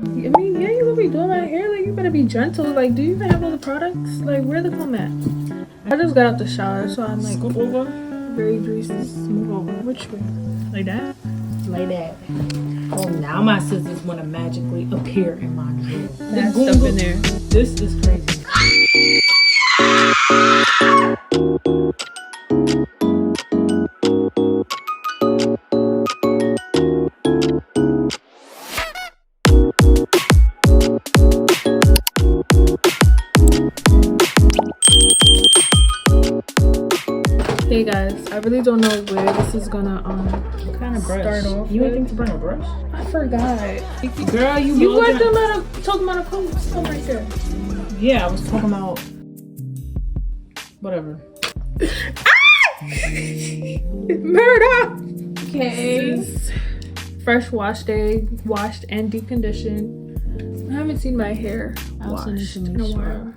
I mean, yeah, you gonna be doing my hair. Like, you better be gentle. Like, do you even have all the products? Like, where the comb at? I just got out the shower, so I'm like, Scoop over. very greasy. Move over. Which way? Like that? Like that. Oh, now my scissors want to magically appear in my drawer. That stuff in there. This is crazy. Hey guys, I really don't know where this is gonna What kind of brush? start off. You ain't think to bring a brush? I forgot. Girl, You were talking about a comb right there. Yeah, I was talking about whatever. Murder. Okay. Fresh wash day, washed and deconditioned. I haven't seen my hair washed in a while.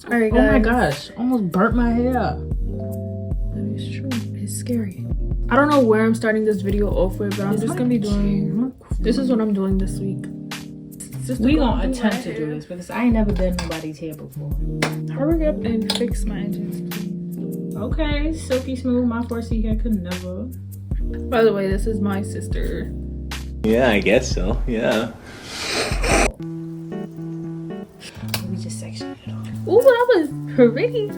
Alright, guys. Oh my gosh, almost burnt my hair. That is true. It's scary. I don't know where I'm starting this video off with, but I'm just gonna be doing. This is what I'm doing this week. We gonna attempt to do this because I ain't never done nobody's hair before. Hurry up and fix my edges. Okay, silky smooth. My 4C hair could never. By the way, this is my sister. Yeah, I guess so. Yeah. We just sectioned it off. Ooh, that was pretty.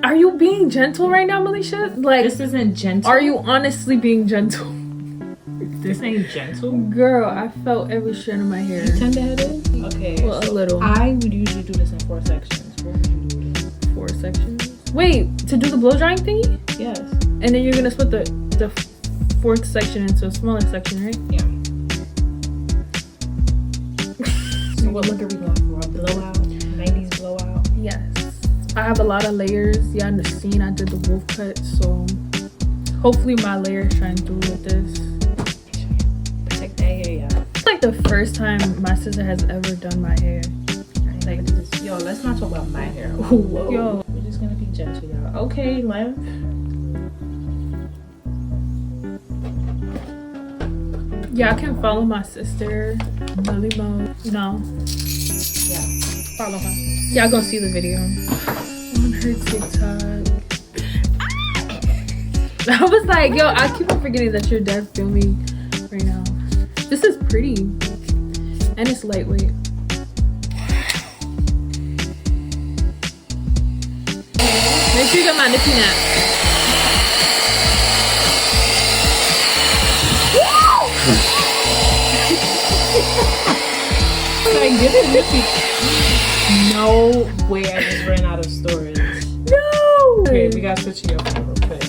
Are you being gentle right now, Melisha? Like, This isn't gentle. are you honestly being gentle? This ain't gentle. Girl, I felt every strand of my hair. Tender-headed? Okay. Well, a little. I would usually do this in 4 sections. What would you do with it? 4 sections. Wait, to do the blow drying thingy? Yes. And then you're gonna split the 4th section into a smaller section, right? Yeah. So what look are we going for? A blowout? 90s blowout? Yes. I have a lot of layers. Yeah, in the scene I did the wolf cut, so hopefully my layers shine through with this. Protect that hair, y'all. It's like the first time my sister has ever done my hair. Like, yo, let's not talk about my hair. Whoa. Yo. We're just gonna be gentle, y'all. Okay, length. Yeah, I can follow my sister. Millie Mo. No. Yeah. Follow her. Y'all gonna see the video on her TikTok. I was like, yo, I keep on forgetting that you're dead filming right now. This is pretty. And it's lightweight. Make sure you get my nippy nap. Like, get it nippy. No way, I just ran out of storage. No! Okay, we gotta switch you up real quick.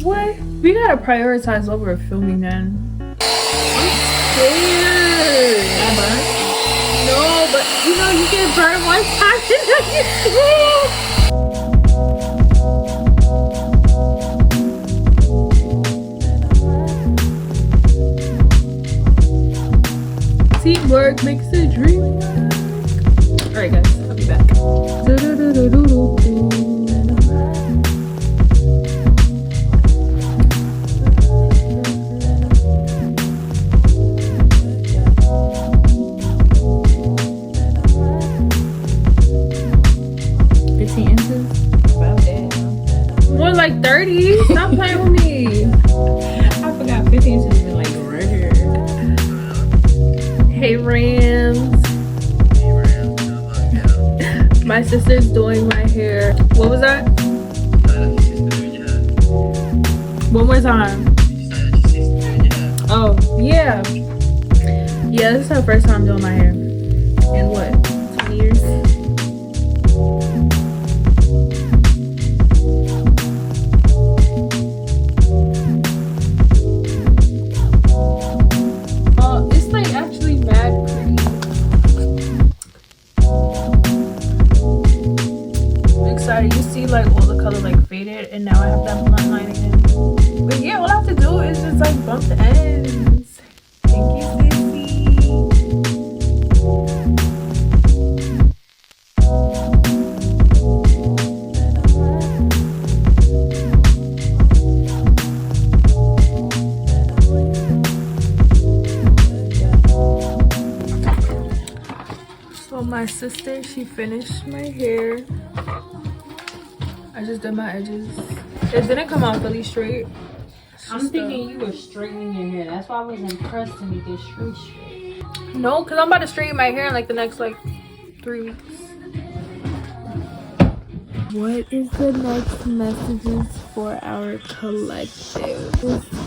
What? We gotta prioritize over filming then. I'm scared. That burn? No, but you know you get burned one time and then you teamwork makes a dream work. Alright guys, I'll be back. 15 inches? About that. More like 30. Stop playing with me. I forgot 15 inches is like right here. Hey Rams. My sister's doing my hair. What was that? One more time. Oh, yeah. Yeah, this is her first time doing my hair. In what? 20 years? It's like actually mad pretty. I'm excited. You see like all the color like faded and now I have that blonde line again. But yeah, all I have to do is just like bump the ends. Thank you, Sissy. So my sister, she finished my hair. I just did my edges. It didn't come out fully straight. I'm thinking you were straightening your hair. That's why I was impressed to make it straight. No, because I'm about to straighten my hair in like the next like 3 weeks. What is the next messages for our collective?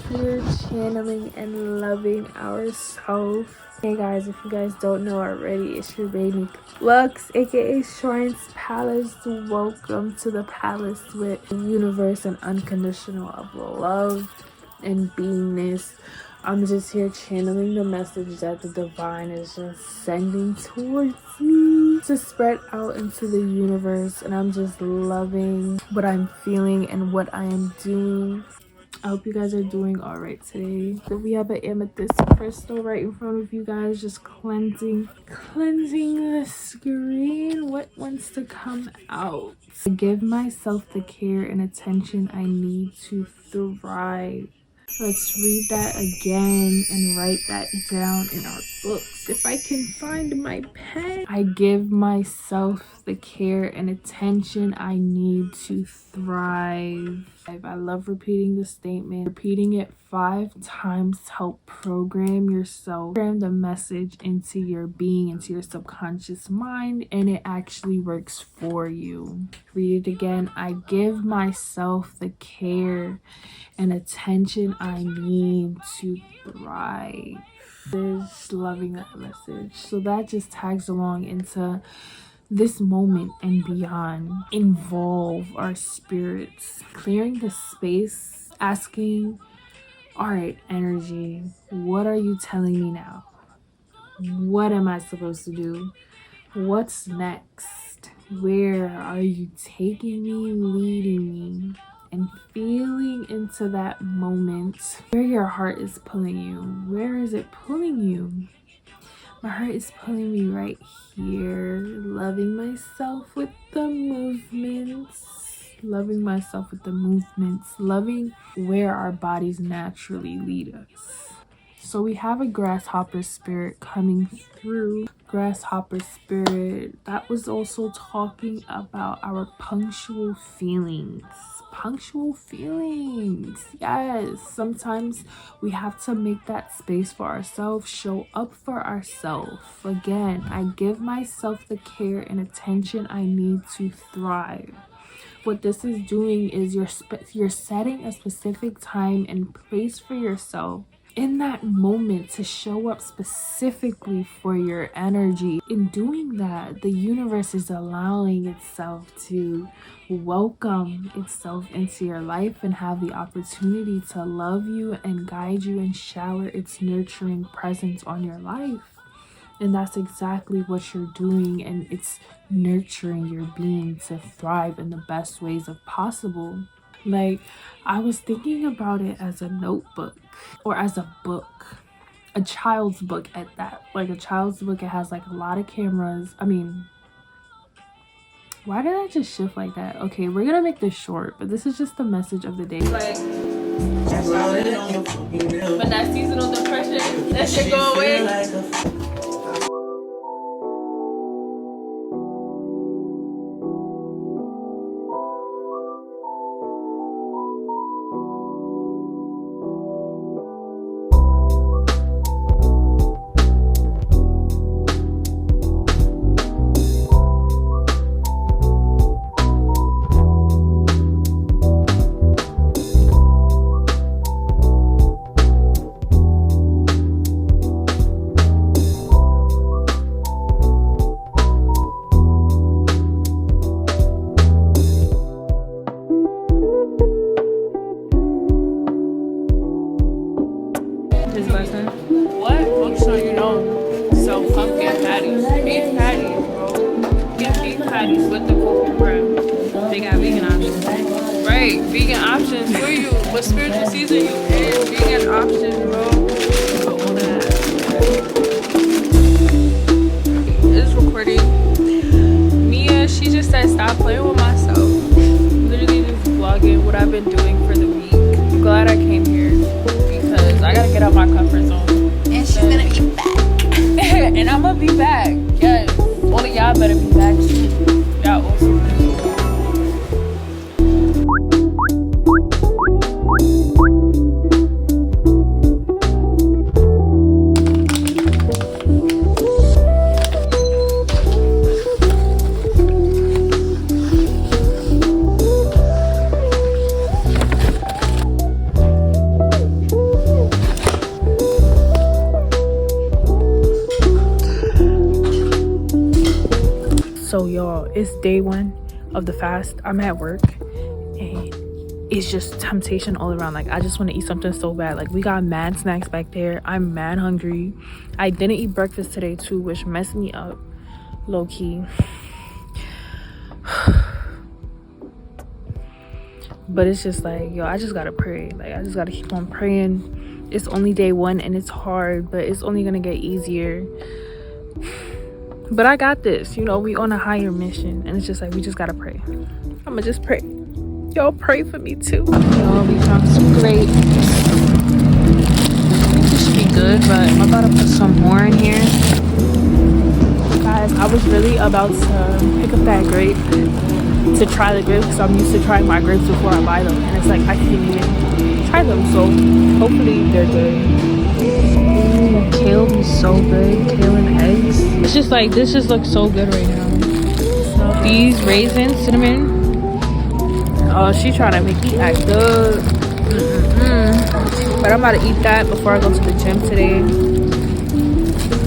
We're channeling and loving ourselves. Hey guys, if you guys don't know already, it's your baby Lux, aka Shrine's Palace. Welcome to the palace with the universe and unconditional of love and beingness. I'm just here channeling the message that the divine is just sending towards me to spread out into the universe, and I'm just loving what I'm feeling and what I am doing. I hope you guys are doing all right today. So we have an amethyst crystal right in front of you guys, just cleansing the screen. What wants to come out? I give myself the care and attention I need to thrive. Let's read that again and write that down in our books. If I can find my pen. I give myself the care and attention I need to thrive. I love repeating the statement. Repeating it 5 times help program yourself, program the message into your being, into your subconscious mind, and it actually works for you. Read it again. I give myself the care and attention I need to thrive. Just loving that message. So that just tags along into this moment and beyond. Involve our spirits, clearing the space, asking, all right, energy, what are you telling me now? What am I supposed to do? What's next? Where are you taking me, leading me? And feeling into that moment where your heart is pulling you. Where is it pulling you? My heart is pulling me right here. Loving myself with the movements. Loving myself with the movements. Loving where our bodies naturally lead us. So we have a grasshopper spirit coming through. Grasshopper spirit that was also talking about our punctual feelings. Punctual feelings. Yes, sometimes we have to make that space for ourselves, show up for ourselves. Again, I give myself the care and attention I need to thrive. What this is doing is you're setting a specific time and place for yourself in that moment to show up specifically for your energy. In doing that, the universe is allowing itself to welcome itself into your life and have the opportunity to love you and guide you and shower its nurturing presence on your life. And that's exactly what you're doing, and it's nurturing your being to thrive in the best ways of possible. Like, I was thinking about it as a notebook or as a book, a child's book at that. Like a child's book, it has like a lot of cameras. I mean, why did I just shift like that? Okay, we're gonna make this short, but this is just the message of the day. Like, when that seasonal depression, that shit go away. What? Make sure you know. So pumpkin patties, beef patties, bro. Get beef patties with the cocoa bread. They got vegan options, right? Vegan options for you. What spiritual season you in? Vegan options, bro. All that. It's recording. Mia, she just said stop playing with myself. Literally just vlogging what I've been doing for the week. I'm glad I came here because I gotta get out my comfort zone. And she's gonna be back. And I'm gonna be back. Yes. All So y'all, it's day 1 of the fast. I'm at work and it's just temptation all around. Like I just want to eat something so bad. Like we got mad snacks back there. I'm mad hungry. I didn't eat breakfast today too, which messed me up low-key. But it's just like, yo, I just gotta pray. Like I just gotta keep on praying. It's only day 1 and it's hard, but it's only gonna get easier. But I got this, you know, we on a higher mission, and it's just like we just gotta pray. I'ma just pray. Y'all pray for me too. Y'all, we found some grapes. I think this should be good, but I'm about to put some more in here. Guys, I was really about to pick up that grape to try the grapes because I'm used to trying my grapes before I buy them, and it's like I can't even try them, so hopefully they're good. Ooh, kale be so good. Kale and eggs. It's just like, this just looks so good right now. These raisins, cinnamon. Oh, she trying to make me act up. But I'm about to eat that before I go to the gym today.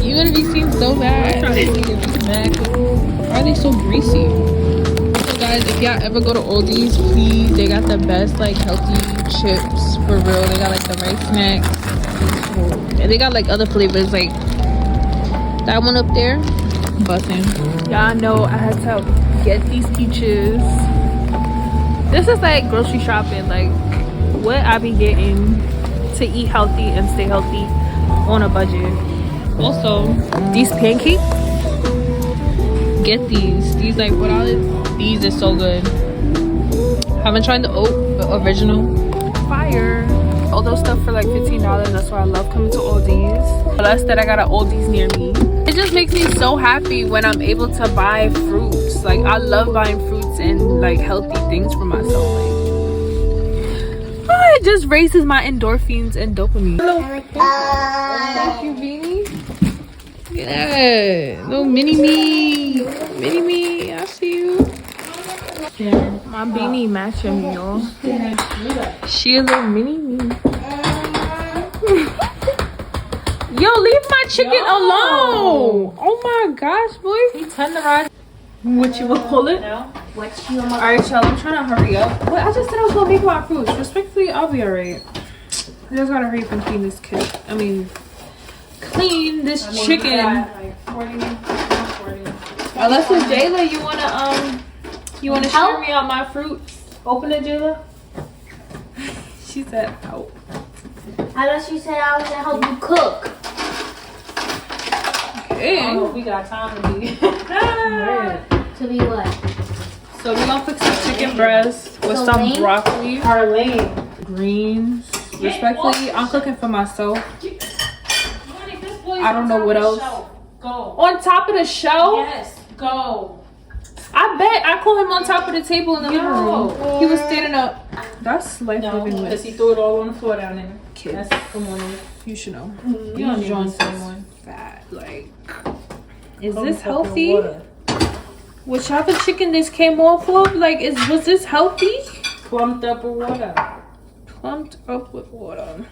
You're gonna be seen so bad. Why are they so greasy? So guys, if y'all ever go to Aldi's, please, they got the best like healthy chips for real. They got like the rice snacks. And they got like other flavors, like that one up there, bussin'. Y'all know I had to get these peaches. This is like grocery shopping, like what I be getting to eat healthy and stay healthy on a budget. Also, these pancakes, get these like $4. These are so good. Haven't tried the oat original. Fire. All those stuff for like $15. That's why I love coming to Aldi's. Plus that I got an Aldi's near me. It just makes me so happy when I'm able to buy fruits. Like I love buying fruits and like healthy things for myself. Like it just raises my endorphins and dopamine. Thank you, Beanie. Yeah, little mini me. Mini me, I see you. Yeah, my beanie matching me, y'all. She a little mini me. Yo, leave my chicken alone. Oh my gosh, boy. He tenderized. What, you will pull it? No. Alright, y'all, I'm trying to hurry up. But I just said I was gonna make my fruits. Respectfully, I'll be alright. I just gotta hurry up and clean this kit. Clean this chicken. Unless it's Jayla, you wanna share me out my fruits? Open it, Jayla. She said out. I thought she said I was gonna help you cook. Okay. I don't know if we got time to be. To be what? So we're gonna fix some chicken breast with some broccoli. Arlene. Greens. Respectfully, I'm cooking for myself. I don't know what else. Go. On top of the shelf? Yes, go. I bet I caught him on top of the table in the living room. He was standing up. That's life living Because with he threw it all on the floor down there. kids. Come on. You should know. You These don't need joints someone. is fat. Like, is this healthy? Whichever chicken this came off of, like, was this healthy? Plumped up with water. Plumped up with water.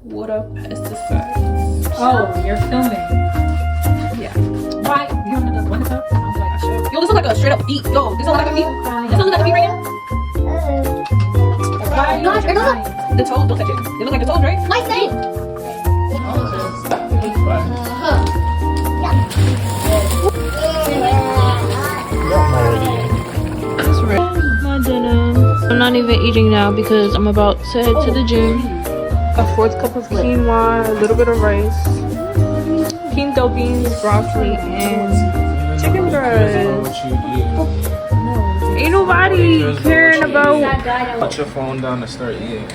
Water pesticides. Oh, you're filming. Yeah. Why? You don't know the one cup? I was like, I should. Yo, this looks like a straight up beat. Yo, this looks like a beat. This looks like a beat right now. Why are you No, crying? The toes look like it. They look like the toes, right? My thing. That's right. My dinner. I'm not even eating now because I'm about to head to the gym. A 4th cup of quinoa, a little bit of rice, pinto beans, broccoli, and chicken breast. Ain't nobody caring about. Put your phone down and start eating.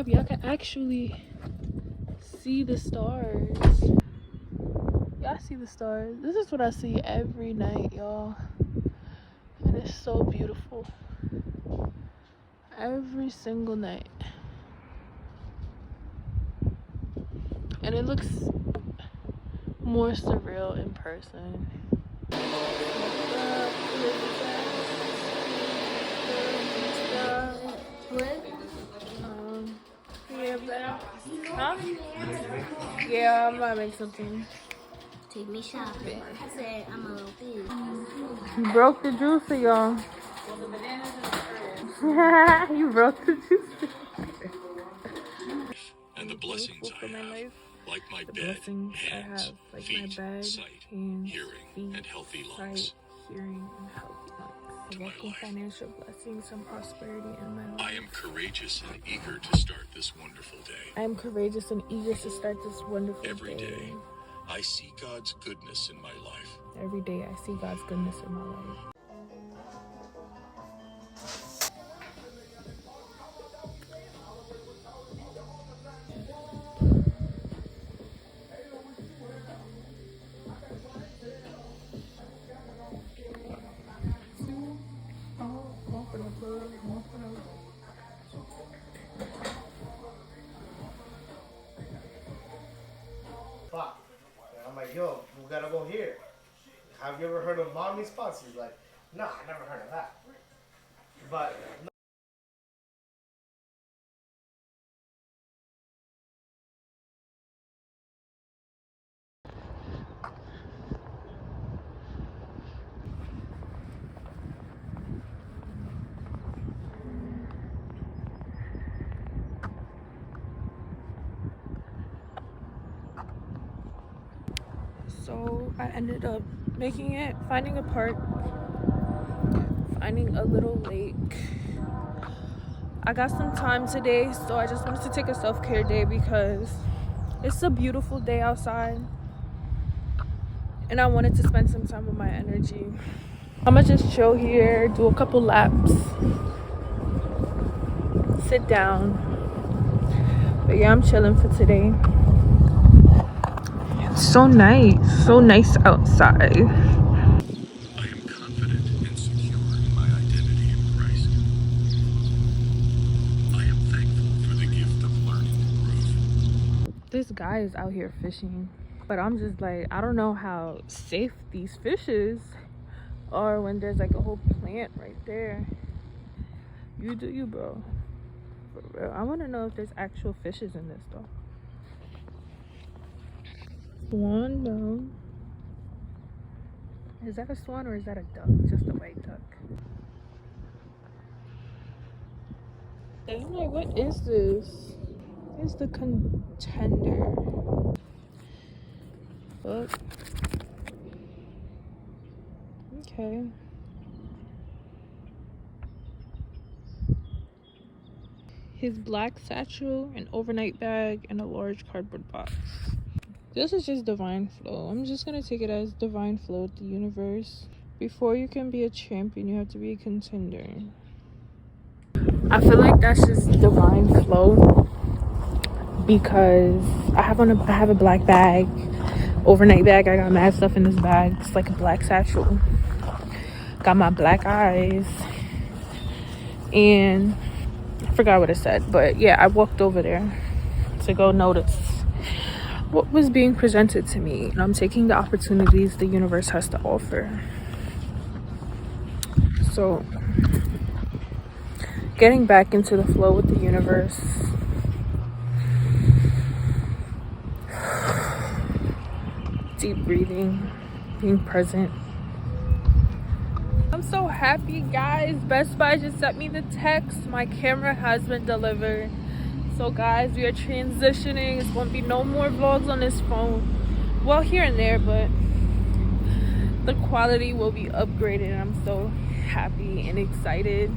up, y'all can actually see the stars. Y'all see the stars. This is what I see every night, y'all. And it's so beautiful. Every single night. And it looks more surreal in person. Huh? Yeah, I'm gonna make something. Take me shopping. I said I'm a little big. You broke the juicer, y'all. You broke the juicer. And the blessings I have, like my The bed, blessings I hands, have, like feet, my bed, sight, hands, hearing, feet, and healthy sight, lungs. hearing, and healthy lungs. To I my walk in life. financial blessings and prosperity in my life. I am courageous and eager to start this wonderful day. I am courageous and eager to start this wonderful Every day. day, I see God's goodness in my life. Every day I see God's goodness in my life. Fuck. And I'm like, yo, we gotta go here. Have you ever heard of mommy spots? He's like, nah, I never heard of that. But So I ended up making it, finding a park, finding a little lake. I got some time today, so I just wanted to take a self-care day because it's a beautiful day outside. And I wanted to spend some time with my energy. I'm gonna just chill here, do a couple laps, sit down. But yeah, I'm chilling for today. It's so nice outside. I am confident and secure in my identity in Christ. I am thankful for the gift of learning and growth. This guy is out here fishing, but I'm just like, I don't know how safe these fishes are when there's like a whole plant right there. You do you, bro. For real. I want to know if there's actual fishes in this though. Swan, no. Is that a swan or is that a duck? Just a white duck. And I'm like, what is this? It's the contender. Fuck. Okay. His black satchel, an overnight bag, and a large cardboard box. This is just divine flow. I'm just gonna take it as divine flow with the universe. Before you can be a champion, you have to be a contender. I feel like that's just divine flow because I have a black bag, overnight bag. I got mad stuff in this bag. It's like a black satchel. Got my black eyes, and I forgot what it said, but yeah, I walked over there to go notice what was being presented to me, and I'm taking the opportunities the universe has to offer. So getting back into the flow with the universe. Deep breathing, being present. I'm so happy, guys. Best Buy just sent me the text. My camera has been delivered. So guys, we are transitioning. It's gonna be no more vlogs on this phone. Well, here and there, but the quality will be upgraded. And I'm so happy and excited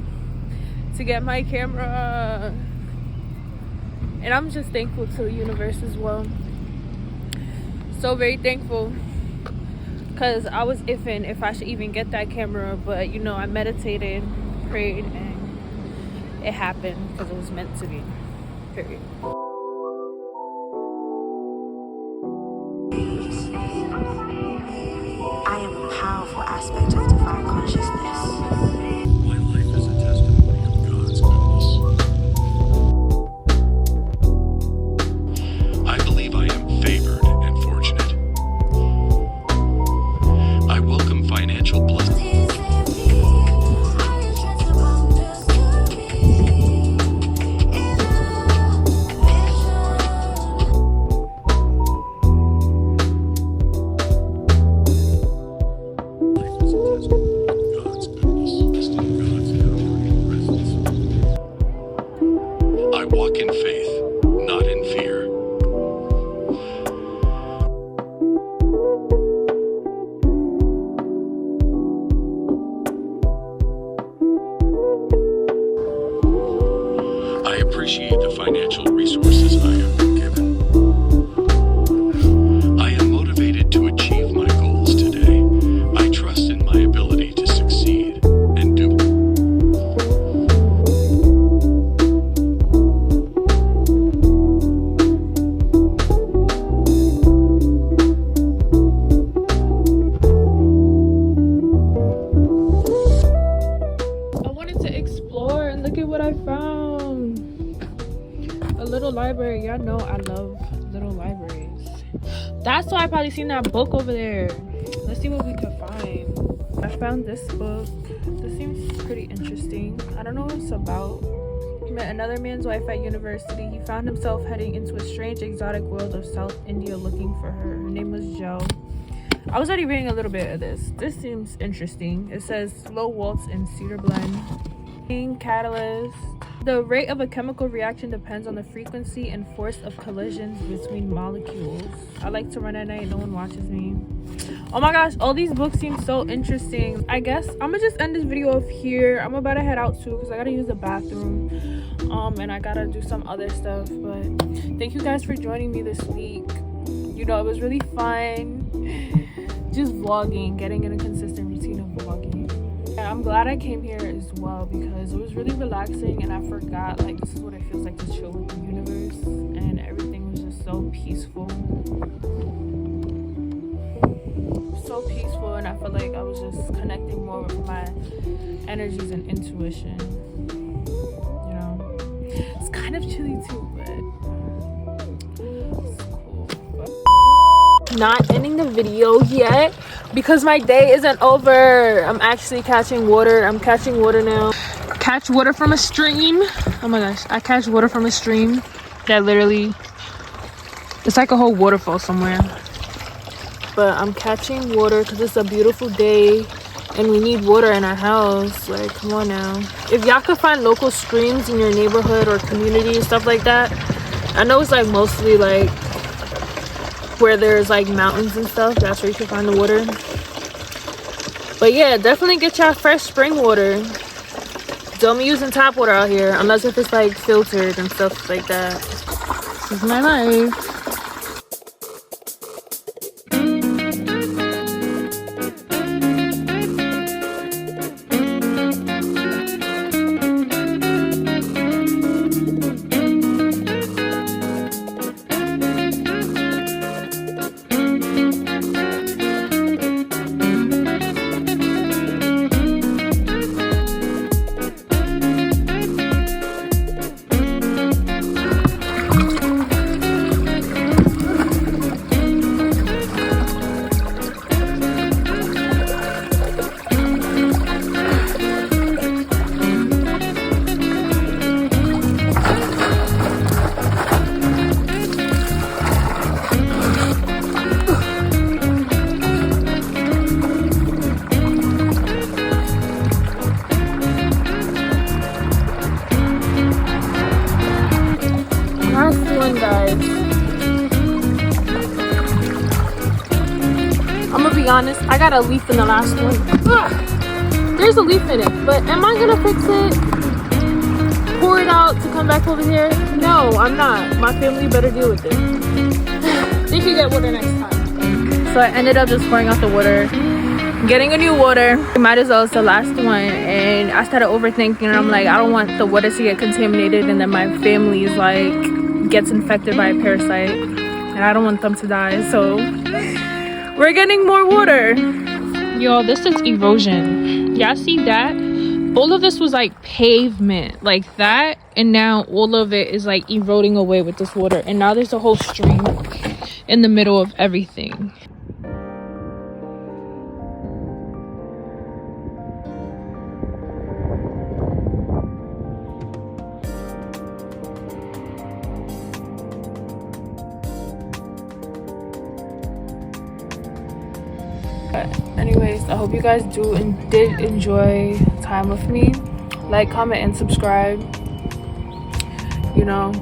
to get my camera. And I'm just thankful to the universe as well. So very thankful, because I was iffing if I should even get that camera, but you know, I meditated, prayed, and it happened because it was meant to be. Period. I am a powerful aspect of divine consciousness. My life is a testimony of God's goodness. I believe I am favored and fortunate. I welcome financial blessings. I walk in faith, not in fear. I appreciate the financial resources I have been given. I am motivated to achieve my goals today. I trust in my ability to succeed and do. I wanted to explore and look at what I found. A little library. Y'all know I love little libraries. That's why I probably seen that book over there. Let's see what we could find. I found this book. This seems pretty interesting. I don't know what it's about. He met another man's wife at university. He found himself heading into a strange exotic world of South India looking for her. Her name was Jo. I was already reading a little bit of this. This seems interesting. It says slow waltz and cedar blend. Catalyst. The rate of a chemical reaction depends on the frequency and force of collisions between molecules. I like to run at night. No one watches me. Oh my gosh, all these books seem so interesting. I guess I'm gonna just end this video off here. I'm about to head out too because I gotta use the bathroom. And I gotta do some other stuff. But thank you guys for joining me this week. You know, it was really fun. Just vlogging, getting in a consistent routine of vlogging. And I'm glad I came here as well because it was really relaxing and I forgot like this is what it feels like to chill with the universe, and everything was just so peaceful. So peaceful, and I felt like I was just connecting more with my energies and intuition. You know, it's kind of chilly too, but it's cool. Not ending the video yet because my day isn't over. I'm actually catching water. I'm catching water now. Catch water from a stream. Oh my gosh, I catch water from a stream that literally, it's like a whole waterfall somewhere. But I'm catching water because it's a beautiful day and we need water in our house. Like, come on now. If y'all could find local streams in your neighborhood or community and stuff like that, I know it's like mostly like where there's like mountains and stuff, that's where you can find the water. But yeah, definitely get y'all fresh spring water. Don't be using tap water out here unless if it's like filtered and stuff like that. This is my life. Honest, I got a leaf in the last one. Ugh, there's a leaf in it, but am I gonna fix it, pour it out to come back over here? No, I'm not. My family better deal with it. They should get water next time. So I ended up just pouring out the water getting a new water. Might as well, it's the last one. And I started overthinking, and I'm like, I don't want the water to get contaminated and then my family is like gets infected by a parasite, and I don't want them to die. So we're getting more water. Y'all, this is erosion. Y'all see that? All of this was like pavement like that, and now all of it is like eroding away with this water, and now there's a whole stream in the middle of everything. Anyways, I hope you guys did enjoy time with me. Like, comment, and subscribe. You know,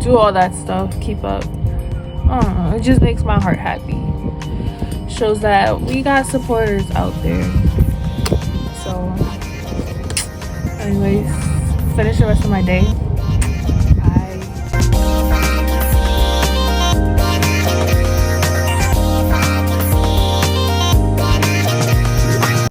do all that stuff. Keep up. I don't know, it just makes my heart happy. Shows that we got supporters out there. So anyways, finish the rest of my day.